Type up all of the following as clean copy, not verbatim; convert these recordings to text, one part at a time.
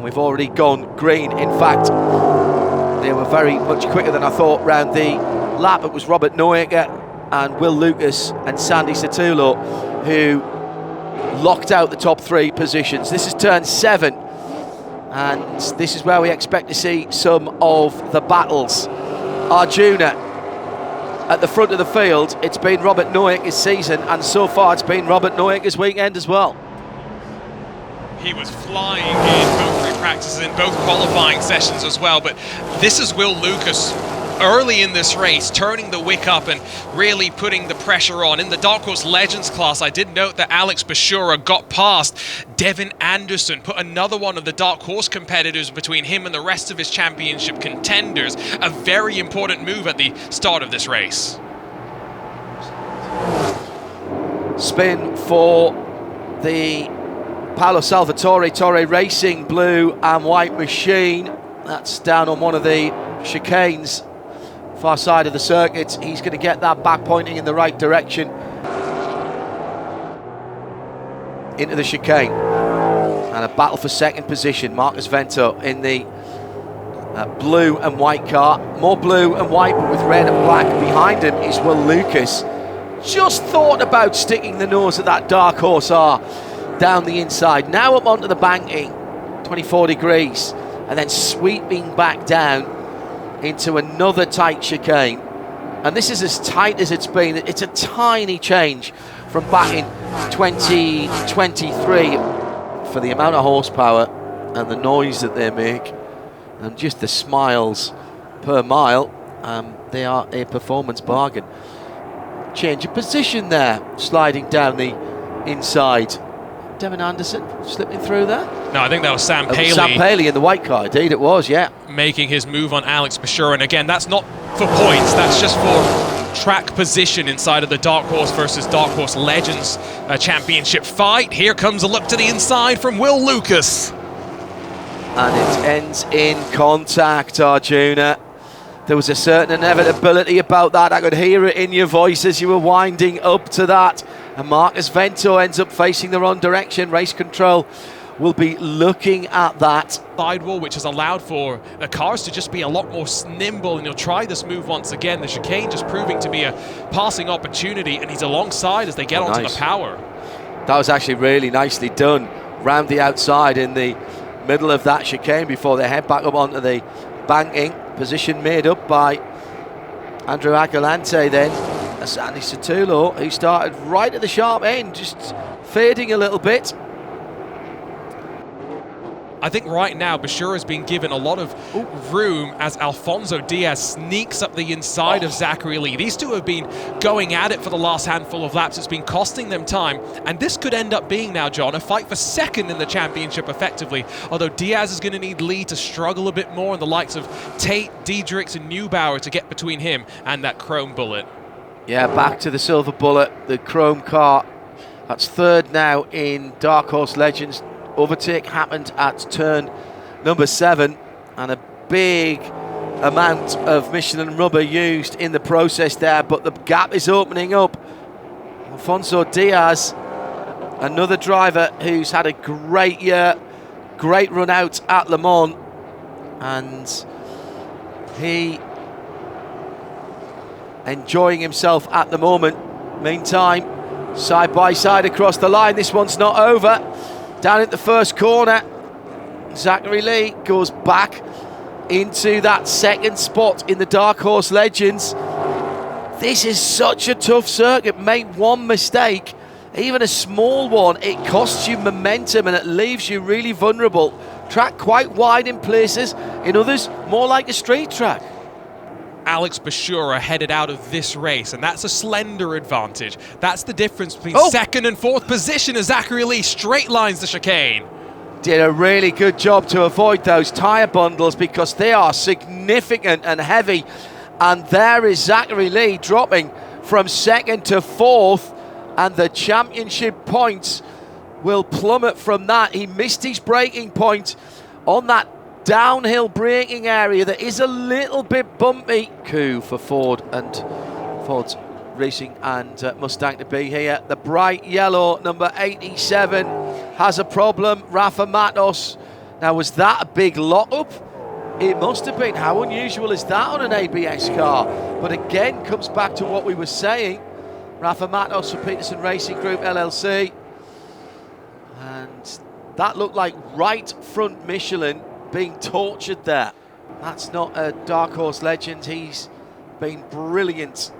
we've already gone green. In fact, they were very much quicker than I thought round the lap. It was Robert Noaker and Will Lucas and Sandy Satulo who locked out the top 3 positions. This is turn 7, and this is where we expect to see some of the battles. Arjuna at the front of the field. It's been Robert Noaker's season, and so far it's been Robert Noaker's weekend as well. He was flying in both free practices, in both qualifying sessions as well, but this is Will Lucas early in this race, turning the wick up and really putting the pressure on. In the Dark Horse Legends class, I did note that Alex Buescher got past Devin Anderson, put another one of the Dark Horse competitors between him and the rest of his championship contenders. A very important move at the start of this race. Spin for the Paolo Salvatore Torre Racing blue and white machine. That's down on one of the chicanes, far side of the circuit. He's going to get that back pointing in the right direction into the chicane. And a battle for second position. Marcus Vento in the blue and white car. More blue and white, but with red and black. Behind him is Will Lucas. Just thought about sticking the nose of that Dark Horse R down the inside. Now up onto the banking, 24 degrees, and then sweeping back down into another tight chicane. And this is as tight as it's been. It's a tiny change from back in 2023 for the amount of horsepower and the noise that they make and just the smiles per mile. They are a performance bargain. Change of position there, sliding down the inside. Devin Anderson slipping through there. No, I think that was Sam Paley. Sam Paley in the white car, indeed it was, yeah. Making his move on Alex Buescher, and again, that's not for points, that's just for track position inside of the Dark Horse versus Dark Horse Legends championship fight. Here comes a look to the inside from Will Lucas. And it ends in contact, Arjuna. There was a certain inevitability about that. I could hear it in your voice as you were winding up to that. And Marcus Vento ends up facing the wrong direction. Race control will be looking at that. Sidewall, which has allowed for the cars to just be a lot more nimble, and he'll try this move once again. The chicane just proving to be a passing opportunity, and he's alongside as they get onto the power. That was actually really nicely done. Round the outside in the middle of that chicane before they head back up onto the banking. Position made up by Andrew Agalante then. Sandy Satulo, who started right at the sharp end, just fading a little bit. I think right now Buescher has been given a lot of room as Alfonso Diaz sneaks up the inside of Zachary Lee. These two have been going at it for the last handful of laps. It's been costing them time, and this could end up being now, John, a fight for second in the championship effectively, although Diaz is going to need Lee to struggle a bit more, and the likes of Tate, Diedrichs and Neubauer to get between him and that chrome bullet. Yeah, back to the silver bullet, the chrome car. That's third now in Dark Horse Legends. Overtake happened at turn number 7, and a big amount of Michelin rubber used in the process there, but the gap is opening up. Alfonso Diaz, another driver who's had a great year, great run out at Le Mans, and he enjoying himself at the moment. Meantime, side by side across the line, this one's not over. Down at the first corner, Zachary Lee goes back into that second spot in the Dark Horse Legends. This is such a tough circuit. Make one mistake, even a small one, it costs you momentum and it leaves you really vulnerable. Track quite wide in places, in others more like a street track. Alex Buescher headed out of this race, and that's a slender advantage. That's the difference between second and fourth position as Zachary Lee straight lines the chicane. Did a really good job to avoid those tyre bundles because they are significant and heavy. And there is Zachary Lee dropping from second to fourth, and the championship points will plummet from that. He missed his braking point on that downhill braking area that is a little bit bumpy. Coup for Ford and Ford's Racing and Mustang to be here. The bright yellow number 87 has a problem. Rafa Matos Now, was that a big lock-up? It must have been. How unusual is that on an ABS car? But again, comes back to what we were saying. Rafa Matos for Peterson Racing Group LLC. And that looked like right front Michelin being tortured there. That's not a Dark Horse legend. He's been brilliant.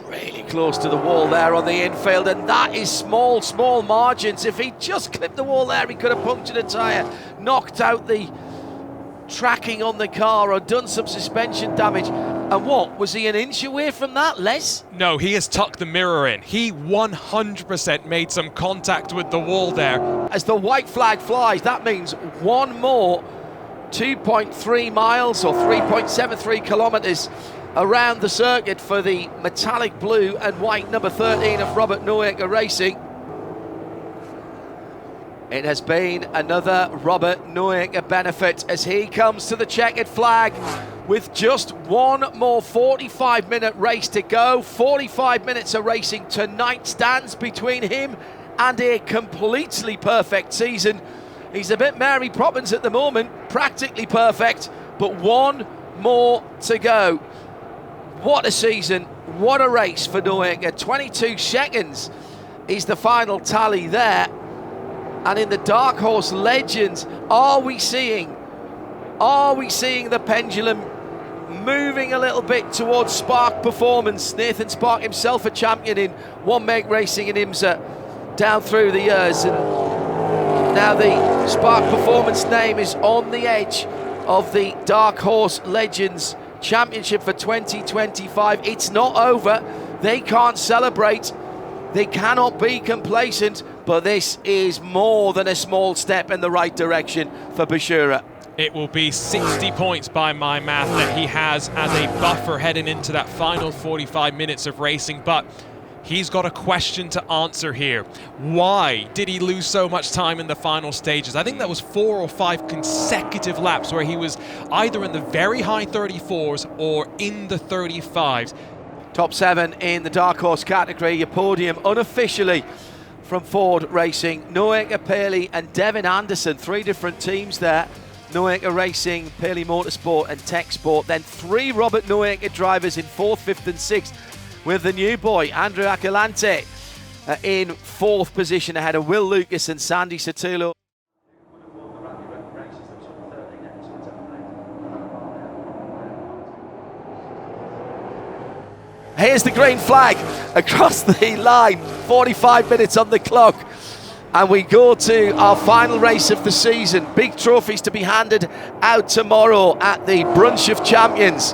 Really close to the wall there on the infield, and that is small margins. If he just clipped the wall there, he could have punctured a tyre, knocked out the tracking on the car, or done some suspension damage. And what, was he an inch away from that, Les? No, he has tucked the mirror in. He 100% made some contact with the wall there. As the white flag flies, that means one more 2.3 miles or 3.73 kilometres around the circuit for the metallic blue and white number 13 of Robert Noaker Racing. It has been another Robert Noaker benefit as he comes to the checkered flag with just one more 45-minute race to go. 45 minutes of racing tonight stands between him and a completely perfect season. He's a bit Mary Poppins at the moment, practically perfect, but one more to go. What a season, what a race for Noaker. 22 seconds is the final tally there. And in the Dark Horse Legends, are we seeing the pendulum moving a little bit towards Spark Performance? Nathan Spark himself a champion in one make racing in IMSA down through the years, and now the Spark Performance name is on the edge of the Dark Horse Legends Championship for 2025. It's not over. They can't celebrate. They cannot be complacent, but this is more than a small step in the right direction for Buescher. It will be 60 points by my math that he has as a buffer heading into that final 45 minutes of racing, but he's got a question to answer here. Why did he lose so much time in the final stages? I think that was 4 or 5 consecutive laps where he was either in the very high 34s or in the 35s. Top 7 in the Dark Horse category. Your podium unofficially from Ford Racing. Noaker, Paley and Devin Anderson. 3 different teams there. Noaker Racing, Paley Motorsport and Tech Sport. Then 3 Robert Noaker drivers in 4th, 5th and 6th. With the new boy, Andrew Akelante, in 4th position ahead of Will Lucas and Sandy Sotelo. Here's the green flag across the line, 45 minutes on the clock. And we go to our final race of the season. Big trophies to be handed out tomorrow at the Brunch of Champions.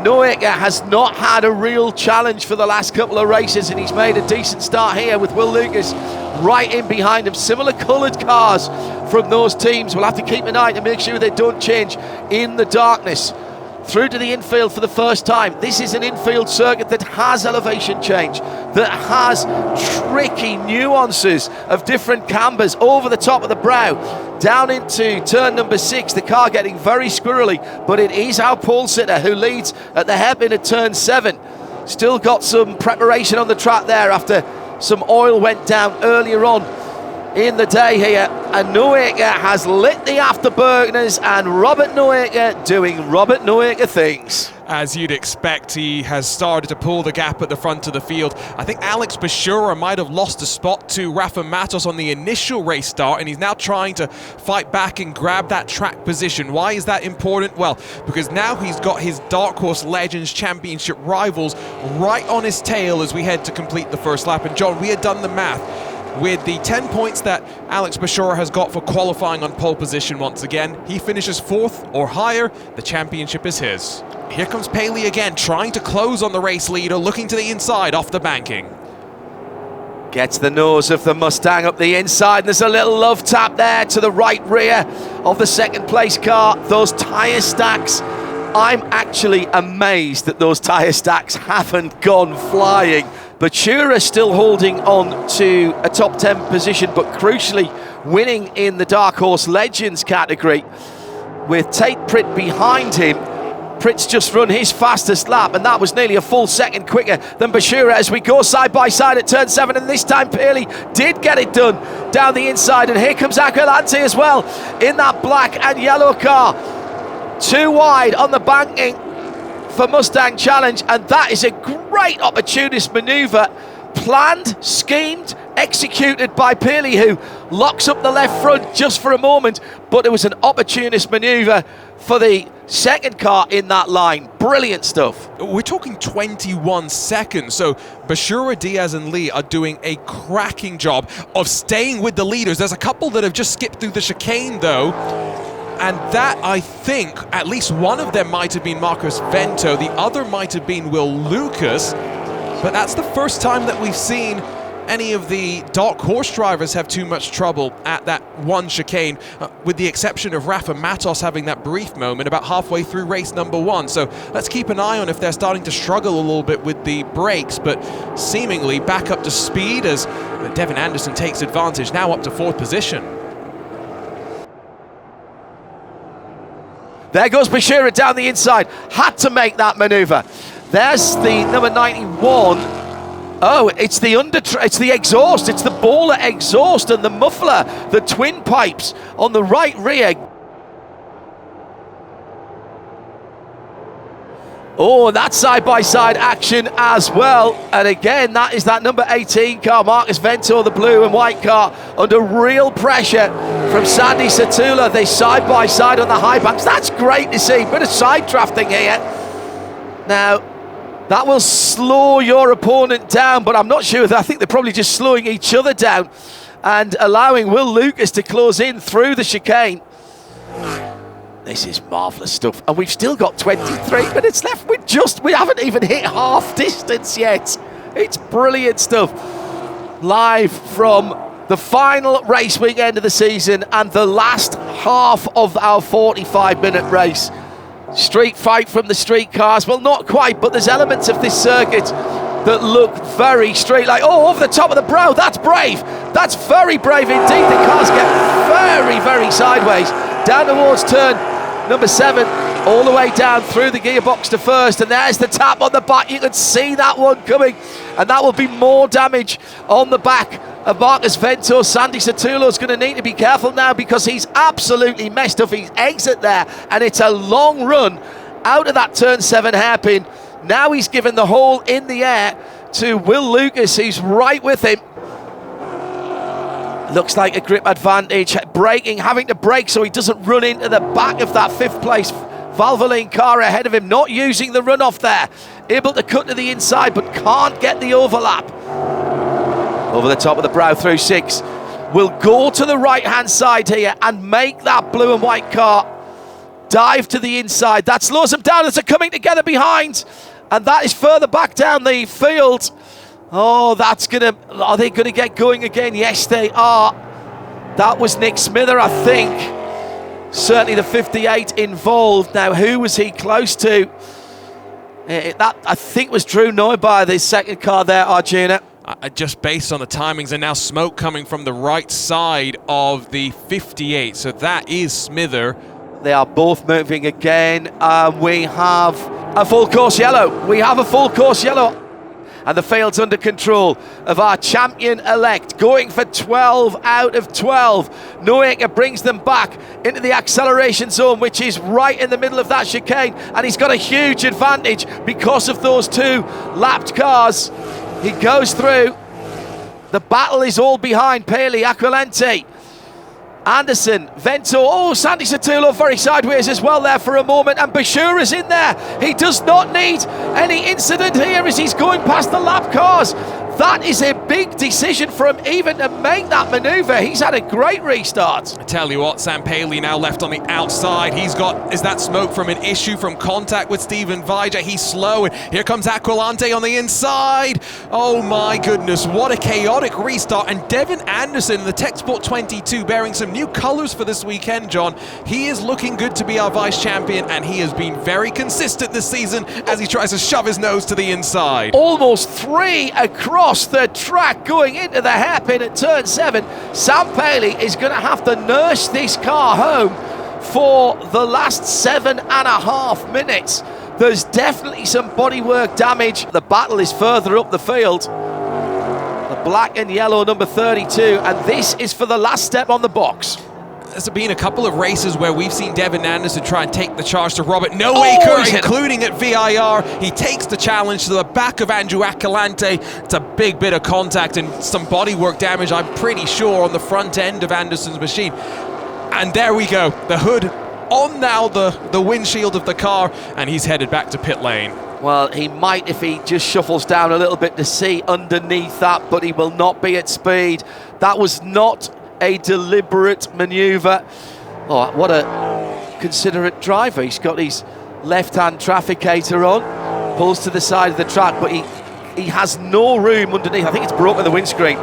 Noaker has not had a real challenge for the last couple of races, and he's made a decent start here with Will Lucas right in behind him. Similar coloured cars from those teams. We'll have to keep an eye to make sure they don't change in the darkness. Through to the infield for the first time. This is an infield circuit that has elevation change, that has tricky nuances of different cambers over the top of the brow. Down into turn number 6, the car getting very squirrely, but it is our pole sitter who leads at the hairpin at turn 7. Still got some preparation on the track there after some oil went down earlier on in the day here, and Noaker has lit the afterburners, and Robert Noaker doing Robert Noaker things. As you'd expect, he has started to pull the gap at the front of the field. I think Alex Buescher might have lost a spot to Rafa Matos on the initial race start, and he's now trying to fight back and grab that track position. Why is that important? Well, because now he's got his Dark Horse Legends Championship rivals right on his tail as we head to complete the first lap. And John, we had done the math. With the 10 points that Alex Buescher has got for qualifying on pole position once again, he finishes 4th or higher, the championship is his. Here comes Paley again, trying to close on the race leader, looking to the inside off the banking. Gets the nose of the Mustang up the inside, and there's a little love tap there to the right rear of the second place car. Those tyre stacks, I'm actually amazed that those tyre stacks haven't gone flying. Buescher still holding on to a top 10 position, but crucially winning in the Dark Horse Legends category with Tate Pritt behind him. Preece just run his fastest lap, and that was nearly a full second quicker than Buescher as we go side by side at turn 7, and this time Paley did get it done down the inside, and here comes Aquilante as well in that black and yellow car. Too wide on the banking for Mustang Challenge, and that is a great opportunist manoeuvre, planned, schemed, executed by Paley, who locks up the left front just for a moment, but it was an opportunist manoeuvre for the second car in that line. Brilliant stuff. We're talking 21 seconds, so Buescher, Diaz and Lee are doing a cracking job of staying with the leaders. There's a couple that have just skipped through the chicane though, and that, I think, at least one of them might have been Marcus Vento, the other might have been Will Lucas, but that's the first time that we've seen any of the dark horse drivers have too much trouble at that one chicane, with the exception of Rafa Matos having that brief moment about halfway through race number 1. So let's keep an eye on if they're starting to struggle a little bit with the brakes, but seemingly back up to speed as Devin Anderson takes advantage, now up to 4th position. There goes Buescher down the inside, had to make that manoeuvre. There's the number 91. Oh, it's the exhaust, it's the baller exhaust and the muffler, the twin pipes on the right rear. Oh, that's side-by-side action as well. And again, that is that number 18 car, Marcus Vento, the blue and white car, under real pressure from Sandy Satula. They side-by-side on the high banks. That's great to see. Bit of side drafting here. Now, that will slow your opponent down, but I'm not sure. I think they're probably just slowing each other down and allowing Will Lucas to close in through the chicane. This is marvellous stuff, and we've still got 23 minutes left. We haven't even hit half distance yet. It's brilliant stuff. Live from the final race weekend of the season and the last half of our 45-minute race. Street fight from the street cars. Well, not quite, but there's elements of this circuit that look very straight, like, oh, over the top of the brow. That's brave. That's very brave indeed. The cars get very, very sideways down towards turn number 7, all the way down through the gearbox to first, and there's the tap on the back. You can see that one coming, and that will be more damage on the back of Marcus Vento. Sandy Satulo's going to need to be careful now because he's absolutely messed up his exit there, and it's a long run out of that turn 7 hairpin. Now he's given the hole in the air to Will Lucas, who's right with him. Looks like a grip advantage, braking, having to brake so he doesn't run into the back of that 5th place Valvoline car ahead of him, not using the runoff there. Able to cut to the inside, but can't get the overlap. Over the top of the brow through 6. Will go to the right-hand side here and make that blue and white car dive to the inside. That slows them down as they're coming together behind. And that is further back down the field. Oh, are they gonna get going again? Yes, they are. That was Nick Smither, I think. Certainly the 58 involved. Now, who was he close to? That, I think, was Drew Neubayer, the second car there, Arjuna. Just based on the timings, and now smoke coming from the right side of the 58. So that is Smither. They are both moving again. We have a full course yellow. We have a full course yellow. And the field's under control of our champion-elect, going for 12 out of 12. Noaker brings them back into the acceleration zone, which is right in the middle of that chicane, and he's got a huge advantage because of those 2 lapped cars. He goes through. The battle is all behind Paley, Aquilante, Anderson, Vento. Oh, Sandy Satulo very sideways as well there for a moment, and Buescher is in there. He does not need any incident here as he's going past the lap cars. That is a big decision for him even to make that manoeuvre. He's had a great restart. I tell you what, Sam Paley now left on the outside. Is that smoke from an issue from contact with Steven Vijay? He's slow, and here comes Aquilante on the inside. Oh my goodness, what a chaotic restart. And Devin Anderson, the Tech Sport 22, bearing some new colors for this weekend, John. He is looking good to be our vice champion, and he has been very consistent this season as he tries to shove his nose to the inside. Almost 3 across the track going into the hairpin at turn 7. Sam Paley is going to have to nurse this car home for the last 7.5 minutes. There's definitely some bodywork damage. The battle is further up the field. The black and yellow number 32, and this is for the last step on the box. There's been a couple of races where we've seen Devin Anderson try and take the charge to Robert Noaker, including at VIR. He takes the challenge to the back of Andrew Akalante. It's a big bit of contact and some bodywork damage, I'm pretty sure, on the front end of Anderson's machine. And there we go, the hood on now the windshield of the car, and he's headed back to pit lane. Well, he might if he just shuffles down a little bit to see underneath that, but he will not be at speed. That was not a deliberate manoeuvre. Oh, what a considerate driver. He's got his left-hand trafficator on, pulls to the side of the track, but he has no room underneath. I think it's broken the windscreen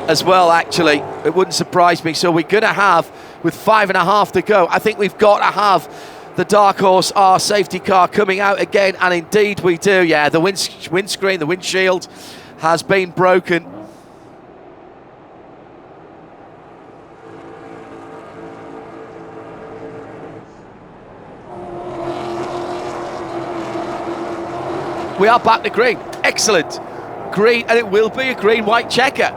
as well, actually. It wouldn't surprise me. So we're going to have, with 5.5 to go, I think we've got to have the Dark Horse R safety car coming out again, and indeed we do. Yeah, the windscreen, the windshield has been broken. We are back to green. Excellent. Green, and it will be a green-white checker.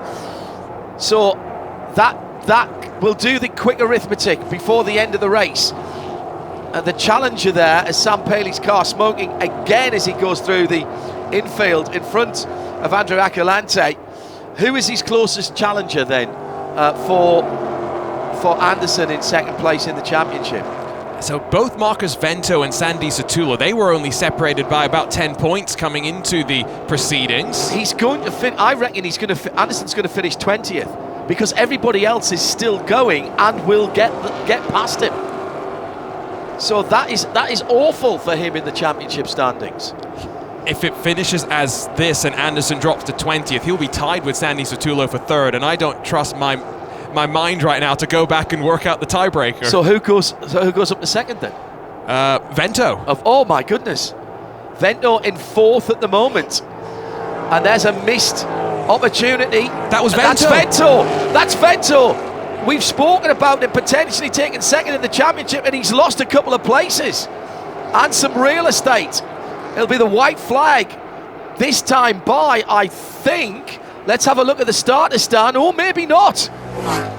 So that will do the quick arithmetic before the end of the race. And the challenger there is Sam Paley's car smoking again as he goes through the infield in front of Andrew Akalante. Who is his closest challenger then for Anderson in second place in the championship? So both Marcus Vento and Sandy Satula, they were only separated by about 10 points coming into the proceedings. He's going to I reckon Anderson's going to finish 20th because everybody else is still going and will get past him. So that is awful for him in the championship standings. If it finishes as this and Anderson drops to 20th, he'll be tied with Sandy Satula for third, and I don't trust my mind right now to go back and work out the tiebreaker. So who goes up to second then? Vento. Oh my goodness. Vento in fourth at the moment. And there's a missed opportunity. That was Vento. That's Vento. We've spoken about him potentially taking second in the championship, and he's lost a couple of places and some real estate. It'll be the white flag this time by, I think. Let's have a look at the starter stand. Or maybe not.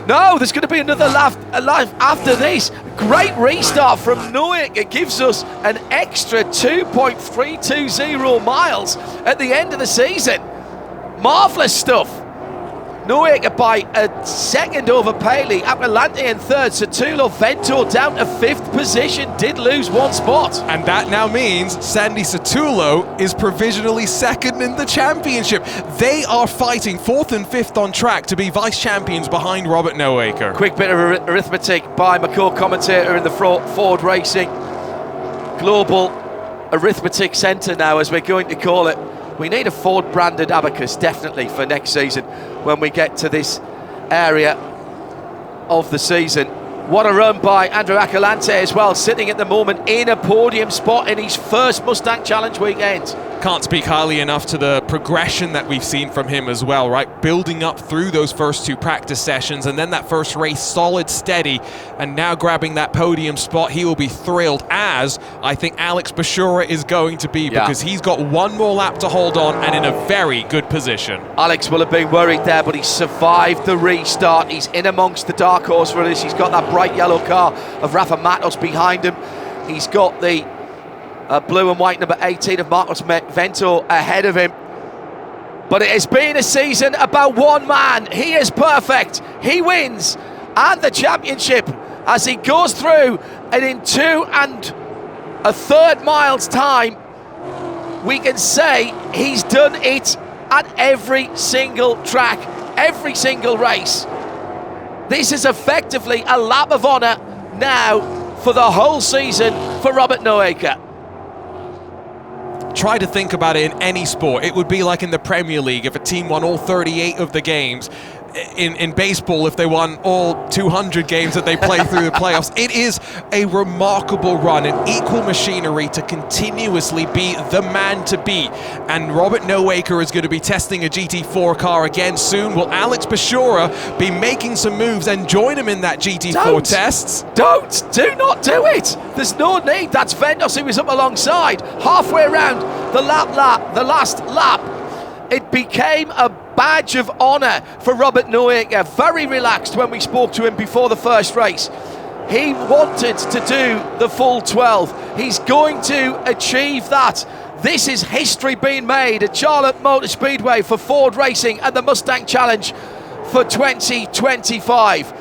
No, there's going to be another lap after this. Great restart from Noaker. It gives us an extra 2.320 miles at the end of the season. Marvellous stuff. Noaker by a second over Paley. Akalante in third. Satula Vento down to fifth position. Did lose one spot. And that now means Sandy Satula is provisionally second in the championship. They are fighting fourth and fifth on track to be vice champions behind Robert Noaker. Quick bit of arithmetic by my co-commentator in the Ford Racing Global Arithmetic Centre now, as we're going to call it. We need a Ford branded abacus definitely for next season when we get to this area of the season. What a run by Andrew Akalante as well, sitting at the moment in a podium spot in his first Mustang Challenge weekend. Can't speak highly enough to the progression that we've seen from him as well, right? Building up through those first two practice sessions, and then that first race solid, steady, and now grabbing that podium spot. He will be thrilled, as I think Alex Buescher is going to be, because he's got one more lap to hold on and in a very good position. Alex will have been worried there, but he survived the restart. He's in amongst the Dark Horse runners. He's got that bright yellow car of Rafa Matos behind him. He's got the blue and white number 18 of Marcos Vento ahead of him. But it has been a season about one man. He is perfect. He wins and the championship as he goes through, and in 2 1/3 miles time we can say he's done it at every single track, every single race. This is effectively a lap of honour now for the whole season for Robert Noaker. Try to think about it in any sport. It would be like in the Premier League if a team won all 38 of the games. in baseball if they won all 200 games that they play through the playoffs. It is a remarkable run, an equal machinery to continuously be the man to beat. And Robert Noaker is going to be testing a GT4 car again soon. Will Alex Buescher be making some moves and join him in that GT4 tests? Do not do it. There's no need. That's Ventos who was up alongside. Halfway around the last lap, it became a badge of honour for Robert Noaker. Very relaxed when we spoke to him before the first race. He wanted to do the full 12. He's going to achieve that. This is history being made at Charlotte Motor Speedway for Ford Racing and the Mustang Challenge for 2025.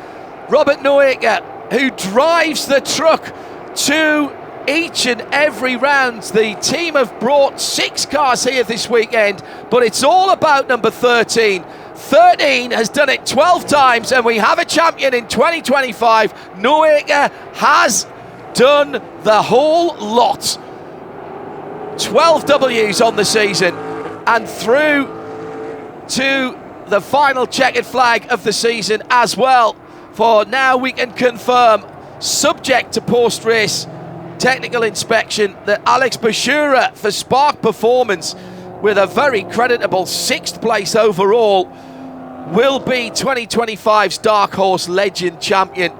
Robert Noaker, who drives the truck to each and every round. The team have brought 6 cars here this weekend, but it's all about number 13. 13 has done it 12 times, and we have a champion in 2025. Noaker has done the whole lot. 12 W's on the season, and through to the final checkered flag of the season as well. For now, we can confirm, subject to post-race technical inspection, that Alex Buescher for Spark Performance, with a very creditable 6th place overall, will be 2025's Dark Horse Legend champion.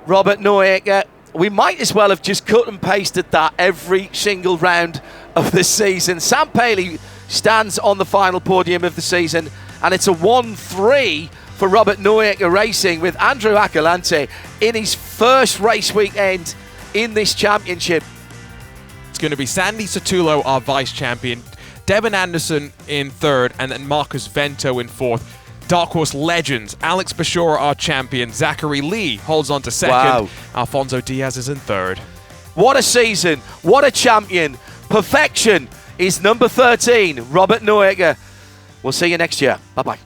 Robert Noaker, we might as well have just cut and pasted that every single round of the season. Sam Paley stands on the final podium of the season, and it's a 1-3 for Robert Noaker Racing, with Andrew Acolante in his first race weekend in this championship. It's going to be Sandy Satullo, our vice champion, Devin Anderson in 3rd, and then Marcus Vento in 4th. Dark Horse Legends, Alex Buescher, our champion. Zachary Lee holds on to 2nd. Wow. Alfonso Diaz is in 3rd. What a season, what a champion. Perfection is number 13, Robert Noaker. We'll see you next year. Bye-bye.